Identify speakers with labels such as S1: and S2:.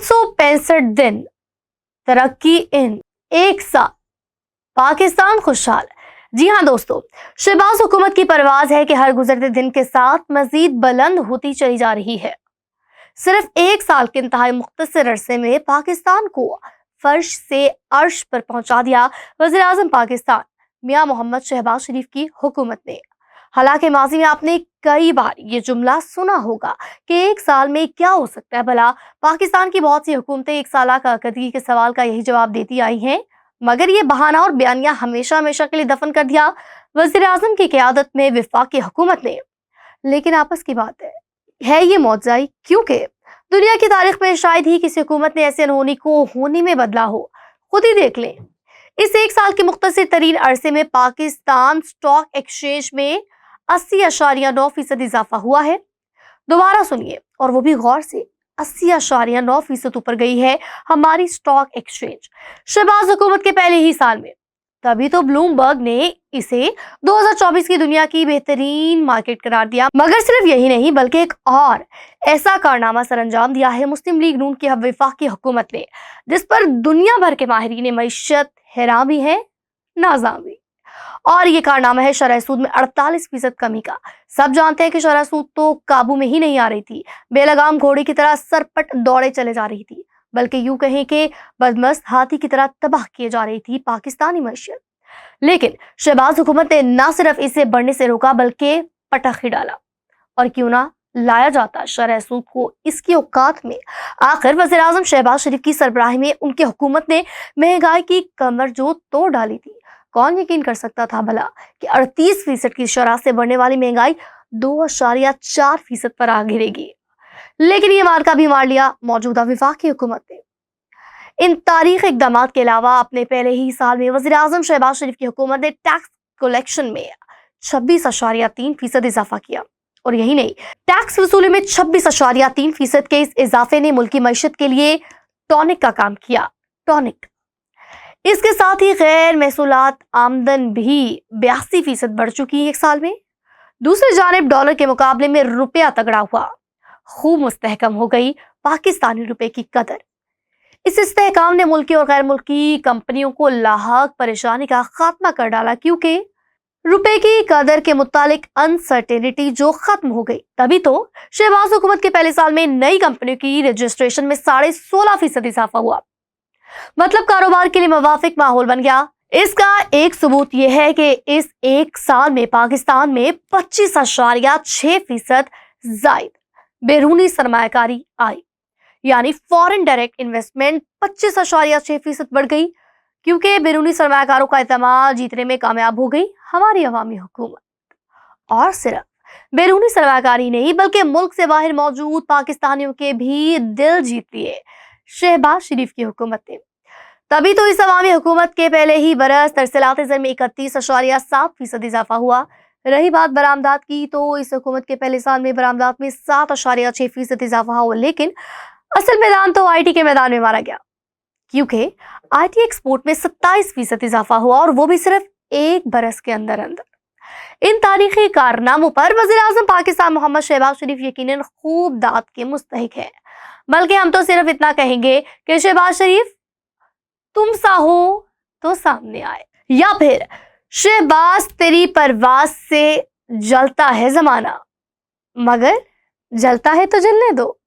S1: 365 दिन, तरक्की इन एक साल, पाकिस्तान खुशहाल। जी हाँ दोस्तों, शहबाज हुकूमत की परवाज है कि हर गुजरते दिन के साथ मजीद बुलंद होती चली जा रही है। सिर्फ एक साल के इंतहाई मुख्तसर अरसे में पाकिस्तान को फर्श से अर्श पर पहुंचा दिया वज़ीर आज़म पाकिस्तान मियां मोहम्मद शहबाज शरीफ की हुकूमत ने। हालांकि माजी में आपने कई बार ये जुमला सुना होगा कि एक साल में क्या हो सकता है भला। पाकिस्तान की बहुत सी हुकूमतें एक साल कारकर्दगी के सवाल का यही जवाब देती आई हैं, मगर ये बहाना और बयानिया हमेशा हमेशा के लिए दफन कर दिया वज़ीर आज़म की क़यादत में वफाकी हुकूमत ने। लेकिन आपस की बात है ये मौजज़ाई, क्योंकि दुनिया की तारीख में शायद ही किसी हुकूमत ने ऐसे अनहोनी को होने में बदला हो। खुद ही देख लें, इस एक साल के मुख्तसर तरीन अरसे में पाकिस्तान स्टॉक एक्सचेंज में 80.9% इजाफा हुआ है। दोबारा सुनिए और वो भी गौर से, 80.9% ऊपर गई है हमारी स्टॉक एक्सचेंज शहबाज हुकूमत के पहले ही साल में। तभी तो ब्लूमबर्ग ने इसे 2024 की दुनिया की बेहतरीन मार्केट करार दिया। मगर सिर्फ यही नहीं, बल्कि एक और ऐसा कारनामा सरअंजाम दिया है मुस्लिम लीग नून की वफाकी हुकूमत ने, जिस पर दुनिया भर के माहिरीन मईशत हैरान भी है, नाज़ाम भी। और ये कारनामा है शरह सूद में 48% कमी का। सब जानते हैं कि शरह सूद तो काबू में ही नहीं आ रही थी, बेलगाम घोड़े की तरह सरपट दौड़े चले जा रही थी, बल्कि यूं कहें कि बदमस्त हाथी की तरह तबाह किए जा रही थी पाकिस्तानी मईशत। लेकिन शहबाज हुकूमत ने न सिर्फ इसे बढ़ने से रोका, बल्कि पटख ही डाला। और क्यों ना लाया जाता शरह सूद को इसकी औकात में। आखिर वज़ीर आज़म शहबाज शरीफ की सरबराही में उनकी हुकूमत ने महंगाई की कमर जो तोड़ डाली थी। कौन यकीन कर सकता था भला कि 38% की शरह से बढ़ने वाली महंगाई 2.4% पर आ गिरेगी। लेकिन ये मार्का भी मार लिया मौजूदा वफाकी हुकूमत ने। इन तारीखी इक़दाम के अलावा अपने पहले ही साल में वज़ीर आज़म शहबाज शरीफ की हुकूमत ने टैक्स कलेक्शन में 26.3% इजाफा किया। और यही नहीं, टैक्स वसूली में 26.3% के इस इजाफे ने मुल्की मईशत के लिए टॉनिक का काम किया। टॉनिक। इसके साथ ही गैर महसूलात आमदन भी 82% बढ़ चुकी है एक साल में। दूसरी जानिब डॉलर के मुकाबले में रुपया तगड़ा हुआ, खूब मुस्तहकम हो गई पाकिस्तानी रुपए की कदर। इस इस्तेहकाम ने मुल्की और गैर मुल्की कंपनियों को लाहक परेशानी का खात्मा कर डाला, क्योंकि रुपए की कदर के मुतालिक अनसर्टेनिटी जो खत्म हो गई। तभी तो शहबाज हुकूमत के पहले साल में नई कंपनियों की रजिस्ट्रेशन में 16.5% इजाफा हुआ। मतलब कारोबार के लिए मुवाफिक माहौल बन गया। इसका एक सबूत यह है कि इस एक साल में पाकिस्तान में 25.6% जायद बैरूनी सरमायाकारी आई, यानी फॉरेन डायरेक्ट इन्वेस्टमेंट 25.6% बढ़ गई, क्योंकि बैरूनी सरमायाकारों का एतमाद जीतने में कामयाब हो गई हमारी अवामी हुकूमत। और सिर्फ बैरूनी सरमायाकारी नहीं, बल्कि मुल्क से बाहर मौजूद पाकिस्तानियों के भी दिल जीत लिए शहबाज शरीफ की हुकूमत ने। तभी तो इस अवामी हुकूमत के पहले ही बरस तरसीलात ज़र में 31.7% इजाफा हुआ। रही बात बरामदात की, तो इस हुकूमत के पहले साल में बरामदात में 7.6% इजाफा हुआ। लेकिन असल मैदान तो IT के मैदान में मारा गया, क्योंकि IT एक्सपोर्ट में 27% इजाफा हुआ, और वो भी सिर्फ एक बरस के अंदर अंदर। इन तारीखी कारनामों पर वज़ीर आज़म पाकिस्तान मोहम्मद शहबाज शरीफ यकीनन खूब दाद के मुस्तहिक है। बल्कि हम तो सिर्फ इतना कहेंगे कि शहबाज शरीफ तुम सा हो तो सामने आए, या फिर शहबाज तेरी परवाज से जलता है जमाना, मगर जलता है तो जलने दो।